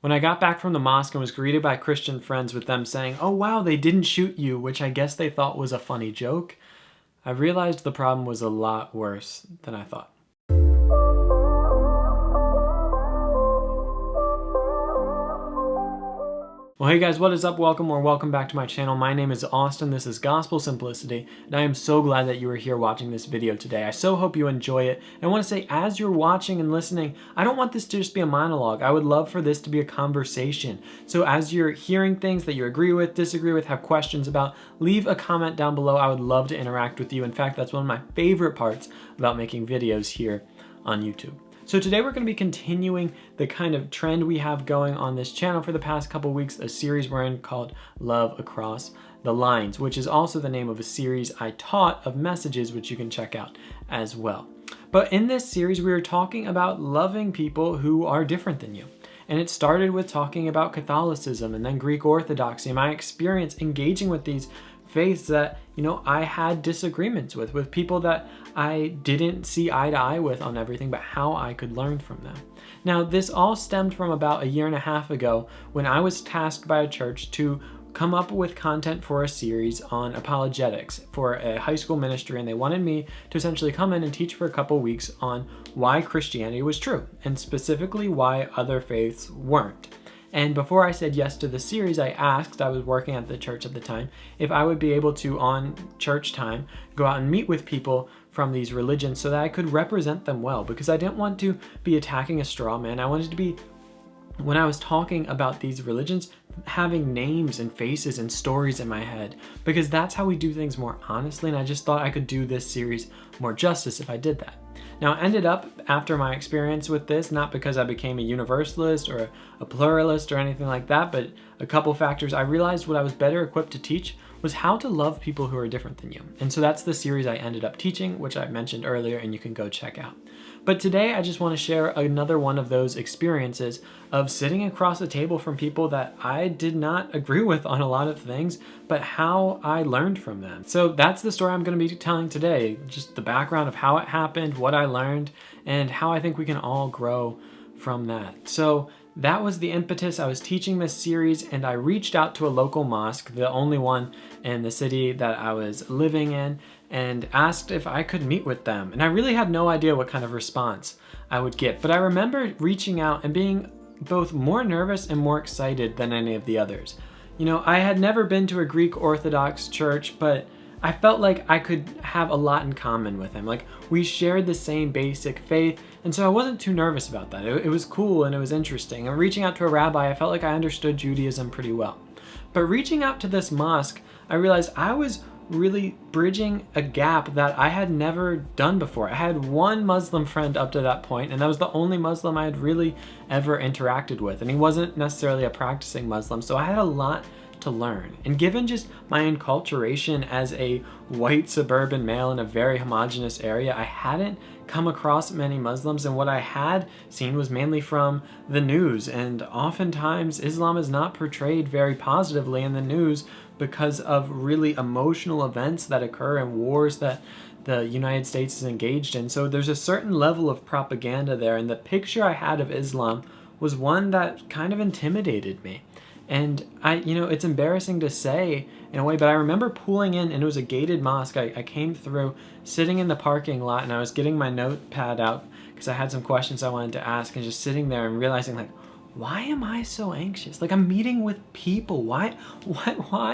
When I got back from the mosque and was greeted by Christian friends with them saying, "Oh wow, they didn't shoot you," which I guess they thought was a funny joke, I realized the problem was a lot worse than I thought. Well, hey guys, what is up? Welcome or welcome back to my channel. My name is Austin. This is Gospel Simplicity, and I am so glad that you are here watching this video today. I so hope you enjoy it. And I want to say, as you're watching and listening, I don't want this to just be a monologue. I would love for this to be a conversation. So as you're hearing things that you agree with, disagree with, have questions about, leave a comment down below. I would love to interact with you. In fact, that's one of my favorite parts about making videos here on YouTube. So today we're going to be continuing the kind of trend we have going on this channel for the past couple weeks, a series we're in called Love Across the Lines, which is also the name of a series I taught of messages, which you can check out as well. But in this series, we are talking about loving people who are different than you. And it started with talking about Catholicism and then Greek Orthodoxy, and my experience engaging with these faiths that, I had disagreements with people that I didn't see eye to eye with on everything, but how I could learn from them. Now, this all stemmed from about a year and a half ago when I was tasked by a church to come up with content for a series on apologetics for a high school ministry, and they wanted me to essentially come in and teach for a couple weeks on why Christianity was true, and specifically why other faiths weren't. And before I said yes to the series, I was working at the church at the time, if I would be able to, on church time, go out and meet with people from these religions so that I could represent them well, because I didn't want to be attacking a straw man. I wanted to be, when I was talking about these religions, having names and faces and stories in my head, because that's how we do things more honestly, and I just thought I could do this series more justice if I did that. Now, I ended up, after my experience with this, not because I became a universalist or a pluralist or anything like that, but a couple factors, I realized what I was better equipped to teach was how to love people who are different than you. And so that's the series I ended up teaching, which I mentioned earlier, and you can go check out. But today I just want to share another one of those experiences of sitting across the table from people that I did not agree with on a lot of things, but how I learned from them. So that's the story I'm going to be telling today, just the background of how it happened, what I learned, and how I think we can all grow from that. So that was the impetus. I was teaching this series and I reached out to a local mosque, the only one in the city that I was living in, and asked if I could meet with them. And I really had no idea what kind of response I would get, but I remember reaching out and being both more nervous and more excited than any of the others. I had never been to a Greek Orthodox church, but I felt like I could have a lot in common with him. Like, we shared the same basic faith, and so I wasn't too nervous about that. It was cool and it was interesting. And reaching out to a rabbi, I felt like I understood Judaism pretty well. But reaching out to this mosque, I realized I was really bridging a gap that I had never done before. I had one Muslim friend up to that point, and that was the only Muslim I had really ever interacted with. And he wasn't necessarily a practicing Muslim, so I had a lot to learn. And given just my enculturation as a white suburban male in a very homogenous area, I hadn't come across many Muslims, and what I had seen was mainly from the news. And oftentimes Islam is not portrayed very positively in the news because of really emotional events that occur and wars that the United States is engaged in. So there's a certain level of propaganda there, and the picture I had of Islam was one that kind of intimidated me. And it's embarrassing to say in a way, but I remember pulling in, and it was a gated mosque. I came through, sitting in the parking lot, and I was getting my notepad out because I had some questions I wanted to ask, and just sitting there and realizing, like, why am I so anxious? Like, I'm meeting with people. Why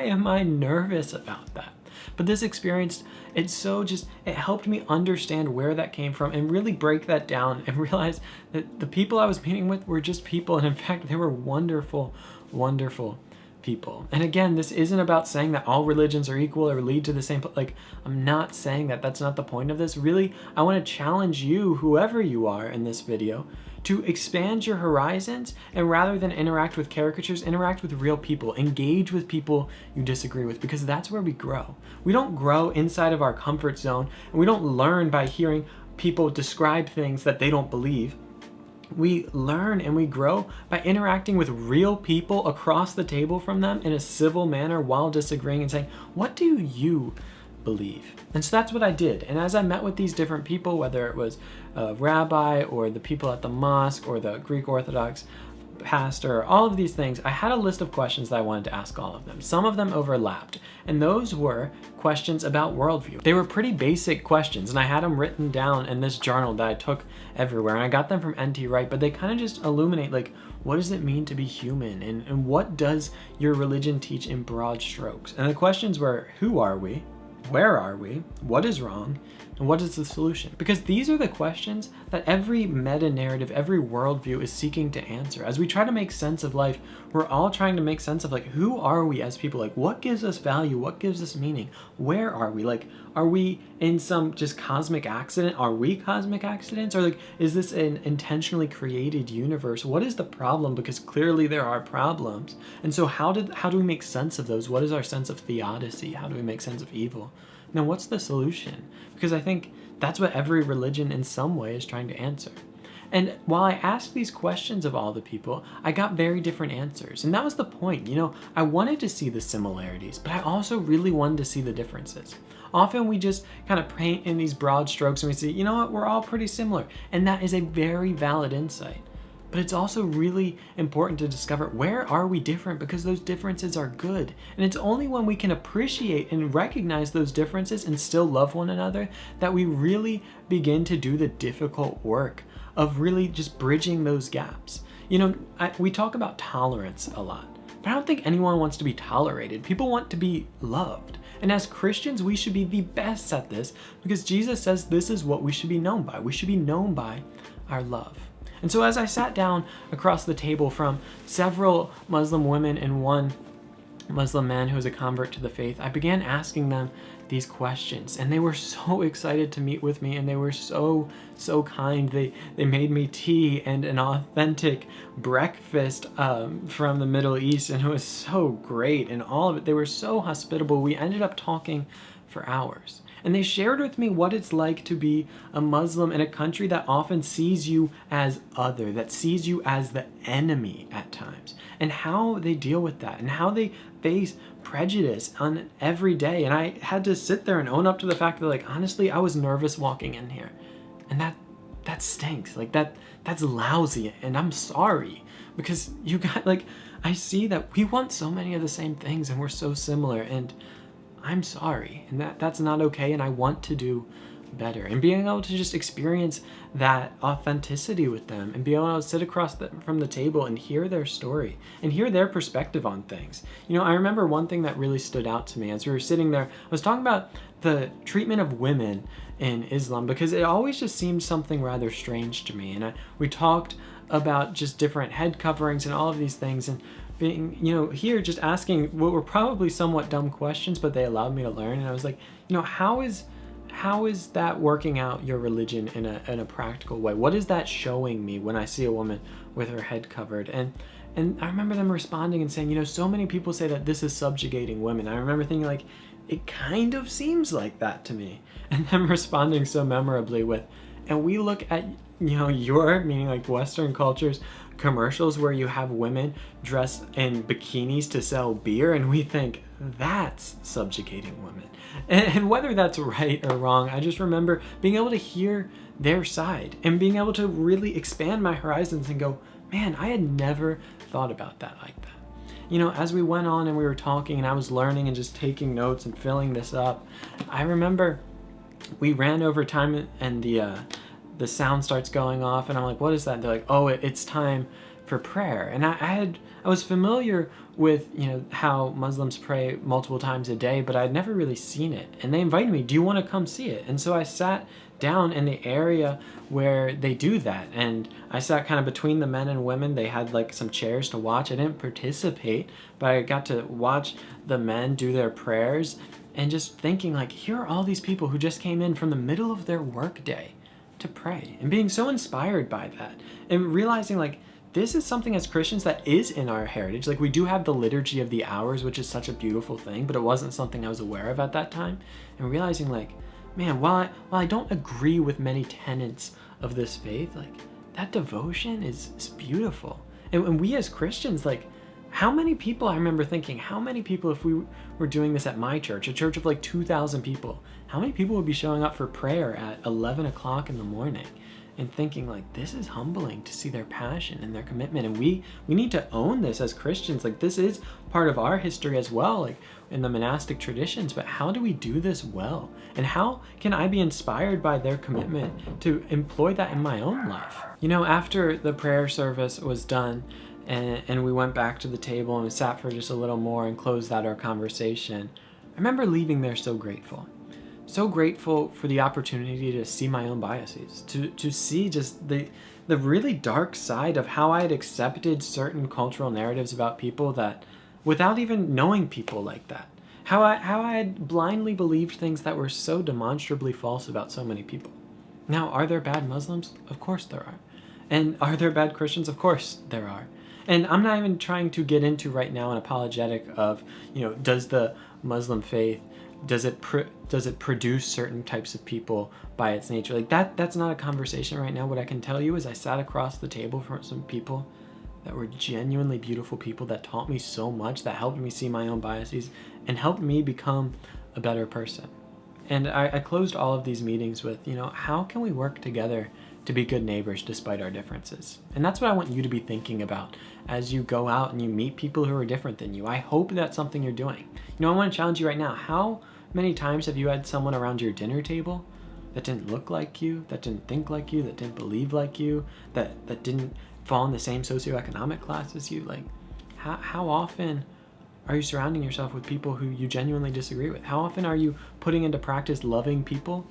am I nervous about that? But this experience, it helped me understand where that came from and really break that down and realize that the people I was meeting with were just people. And in fact, they were wonderful, wonderful people. And again, this isn't about saying that all religions are equal or lead to the same, like, I'm not saying that. That's not the point of this. Really, I want to challenge you, whoever you are in this video, to expand your horizons, and rather than interact with caricatures, interact with real people. Engage with people you disagree with, because that's where we grow. We don't grow inside of our comfort zone, and we don't learn by hearing people describe things that they don't believe. We learn and we grow by interacting with real people across the table from them in a civil manner while disagreeing and saying, what do you believe? And so that's what I did. And as I met with these different people, whether it was a rabbi or the people at the mosque or the Greek Orthodox pastor, all of these things, I had a list of questions that I wanted to ask all of them. Some of them overlapped, and those were questions about worldview. They were pretty basic questions, and I had them written down in this journal that I took everywhere, and I got them from N.T. Wright, but they kind of just illuminate, like, what does it mean to be human, and what does your religion teach in broad strokes? And the questions were, who are we? Where are we? What is wrong? And what is the solution? Because these are the questions that every meta-narrative, every worldview is seeking to answer. As we try to make sense of life, we're all trying to make sense of, like, who are we as people? Like, what gives us value? What gives us meaning? Where are we? Like, are we in some just cosmic accident? Are we cosmic accidents? Or, like, is this an intentionally created universe? What is the problem? Because clearly there are problems. And so how do we make sense of those? What is our sense of theodicy? How do we make sense of evil? Now, what's the solution? Because I think that's what every religion in some way is trying to answer. And while I asked these questions of all the people, I got very different answers. And that was the point. You know, I wanted to see the similarities, but I also really wanted to see the differences. Often we just kind of paint in these broad strokes and we say, you know what, we're all pretty similar. And that is a very valid insight. But it's also really important to discover, where are we different? Because those differences are good. And it's only when we can appreciate and recognize those differences and still love one another that we really begin to do the difficult work of really just bridging those gaps. You know, we talk about tolerance a lot, but I don't think anyone wants to be tolerated. People want to be loved. And as Christians, we should be the best at this, because Jesus says this is what we should be known by. We should be known by our love. And so as I sat down across the table from several Muslim women and one Muslim man who was a convert to the faith, I began asking them these questions, and they were so excited to meet with me, and they were so kind. They made me tea and an authentic breakfast from the Middle East, and it was so great, and all of it. They were so hospitable. We ended up talking for hours. And they shared with me what it's like to be a Muslim in a country that often sees you as other, that sees you as the enemy at times, and how they deal with that, and how they face prejudice on every day. And I had to sit there and own up to the fact that, like, honestly, I was nervous walking in here. And that stinks. Like, that's lousy, and I'm sorry. Because you got, like, I see that we want so many of the same things, and we're so similar, and I'm sorry, and that's not okay, and I want to do better. And being able to just experience that authenticity with them, and be able to sit across from the table and hear their story and hear their perspective on things. You know, I remember one thing that really stood out to me as we were sitting there. I was talking about the treatment of women in Islam, because it always just seemed something rather strange to me. And we talked about just different head coverings and all of these things, and being, you know, here just asking what were probably somewhat dumb questions, but they allowed me to learn. And I was like, you know, how is that working out your religion in a practical way? What is that showing me when I see a woman with her head covered? And I remember them responding and saying, you know, so many people say that this is subjugating women. I remember thinking, like, it kind of seems like that to me. And them responding so memorably with, and we look at, you know, meaning like Western cultures, commercials where you have women dressed in bikinis to sell beer, and we think that's subjugating women. And whether that's right or wrong, I just remember being able to hear their side and being able to really expand my horizons and go, man, I had never thought about that like that. You know, as we went on and we were talking and I was learning and just taking notes and filling this up, I remember we ran over time and the sound starts going off, and I'm like, what is that? And they're like, oh, it's time for prayer. And I was familiar with, you know, how Muslims pray multiple times a day, but I'd never really seen it. And they invited me, do you want to come see it? And so I sat down in the area where they do that, and I sat kind of between the men and women. They had like some chairs to watch. I didn't participate, but I got to watch the men do their prayers, and just thinking, like, here are all these people who just came in from the middle of their work day to pray, and being so inspired by that, and realizing, like, this is something as Christians that is in our heritage. Like, we do have the liturgy of the hours, which is such a beautiful thing, but it wasn't something I was aware of at that time. And realizing, like, man, while I don't agree with many tenets of this faith, like, that devotion is beautiful. And we as Christians, like, how many people, I remember thinking, how many people, if we were doing this at my church, a church of like 2,000 people, how many people would be showing up for prayer at 11 o'clock in the morning? and thinking like, this is humbling to see their passion and their commitment. And we need to own this as Christians. Like, this is part of our history as well, like in the monastic traditions, but how do we do this well? And how can I be inspired by their commitment to employ that in my own life? You know, after the prayer service was done and we went back to the table and we sat for just a little more and closed out our conversation, I remember leaving there so grateful. So grateful for the opportunity to see my own biases, to see just the really dark side of how I had accepted certain cultural narratives about people that, without even knowing people like that, how I had blindly believed things that were so demonstrably false about so many people. Now, are there bad Muslims? Of course there are. And are there bad Christians? Of course there are. And I'm not even trying to get into right now an apologetic of, you know, does the Muslim faith, does it produce certain types of people by its nature? Like that's not a conversation right now. What I can tell you is I sat across the table from some people that were genuinely beautiful people that taught me so much, that helped me see my own biases and helped me become a better person. And I closed all of these meetings with, you know, how can we work together to be good neighbors despite our differences? And that's what I want you to be thinking about as you go out and you meet people who are different than you. I hope that's something you're doing. You know, I want to challenge you right now. How many times have you had someone around your dinner table that didn't look like you, that didn't think like you, that didn't believe like you, that didn't fall in the same socioeconomic class as you? Like, how often are you surrounding yourself with people who you genuinely disagree with? How often are you putting into practice loving people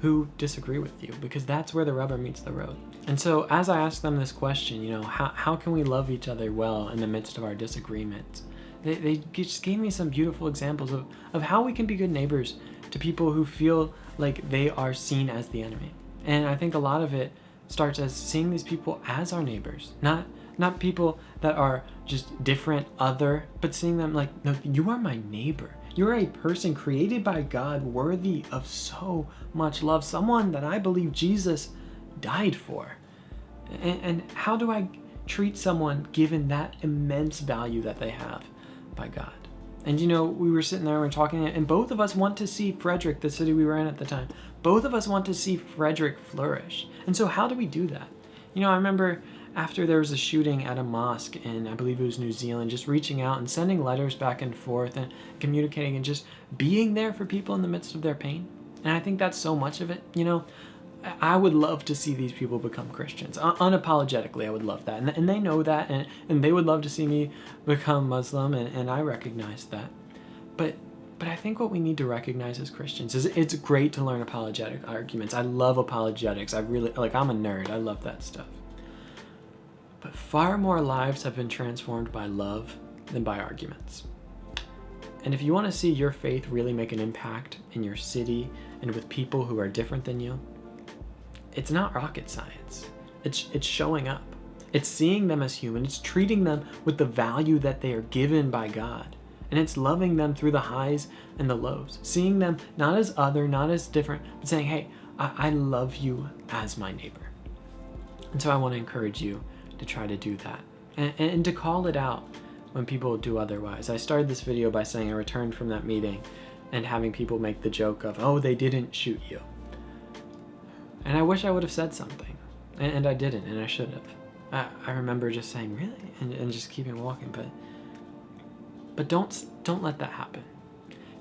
who disagree with you? Because that's where the rubber meets the road. And so as I asked them this question, you know, how can we love each other well in the midst of our disagreements? They just gave me some beautiful examples of how we can be good neighbors to people who feel like they are seen as the enemy. And I think a lot of it starts as seeing these people as our neighbors, not people that are just different, other, but seeing them like, no, you are my neighbor. You're a person created by God, worthy of so much love, someone that I believe Jesus died for. And how do I treat someone given that immense value that they have by God? And you know, we were sitting there and we were talking, and both of us want to see Frederick, the city we were in at the time, both of us want to see Frederick flourish. And so how do we do that? You know, I remember after there was a shooting at a mosque in, I believe it was New Zealand, just reaching out and sending letters back and forth and communicating and just being there for people in the midst of their pain. And I think that's so much of it. You know, I would love to see these people become Christians. Unapologetically, I would love that. And they know that, and they would love to see me become Muslim, and I recognize that. But I think what we need to recognize as Christians is it's great to learn apologetic arguments. I love apologetics. I really, like, I'm a nerd. I love that stuff. But far more lives have been transformed by love than by arguments. And if you want to see your faith really make an impact in your city and with people who are different than you, it's not rocket science. It's showing up. It's seeing them as human. It's treating them with the value that they are given by God. And it's loving them through the highs and the lows. Seeing them not as other, not as different, but saying, hey, I love you as my neighbor. And so I want to encourage you to try to do that. And to call it out when people do otherwise. I started this video by saying I returned from that meeting and having people make the joke of, oh, they didn't shoot you. And I wish I would have said something. And I didn't, and I should have. I remember just saying, really? And just keeping walking. But don't let that happen.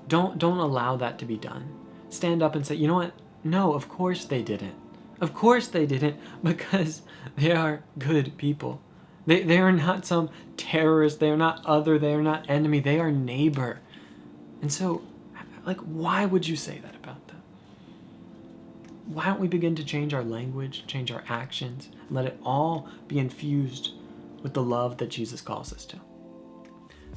Don't allow that to be done. Stand up and say, you know what? No, of course they didn't. Of course they didn't, because they are good people. They are not some terrorist. They are not other. They are not enemy. They are neighbor. And so, like, why would you say that about them? Why don't we begin to change our language, change our actions, and let it all be infused with the love that Jesus calls us to?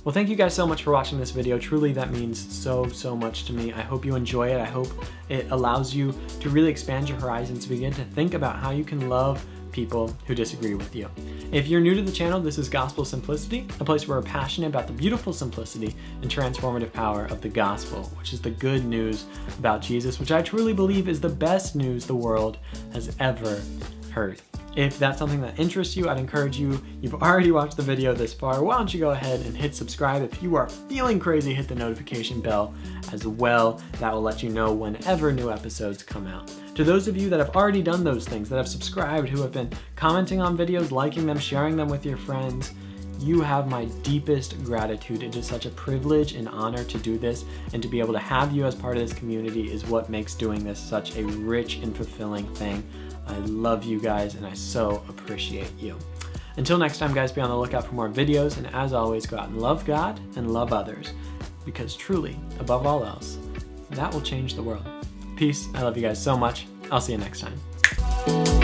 Well, thank you guys so much for watching this video. Truly, that means so much to me. I hope you enjoy it. I hope it allows you to really expand your horizons, begin to think about how you can love people who disagree with you. If you're new to the channel, this is Gospel Simplicity, a place where we're passionate about the beautiful simplicity and transformative power of the gospel, which is the good news about Jesus, which I truly believe is the best news the world has ever heard. If that's something that interests you, I'd encourage you, you've already watched the video this far, why don't you go ahead and hit subscribe. If you are feeling crazy, hit the notification bell as well. That will let you know whenever new episodes come out. To those of you that have already done those things, that have subscribed, who have been commenting on videos, liking them, sharing them with your friends, you have my deepest gratitude. It is such a privilege and honor to do this, and to be able to have you as part of this community is what makes doing this such a rich and fulfilling thing. I love you guys, and I so appreciate you. Until next time, guys, be on the lookout for more videos, and as always, go out and love God and love others, because truly, above all else, that will change the world. Peace. I love you guys so much. I'll see you next time.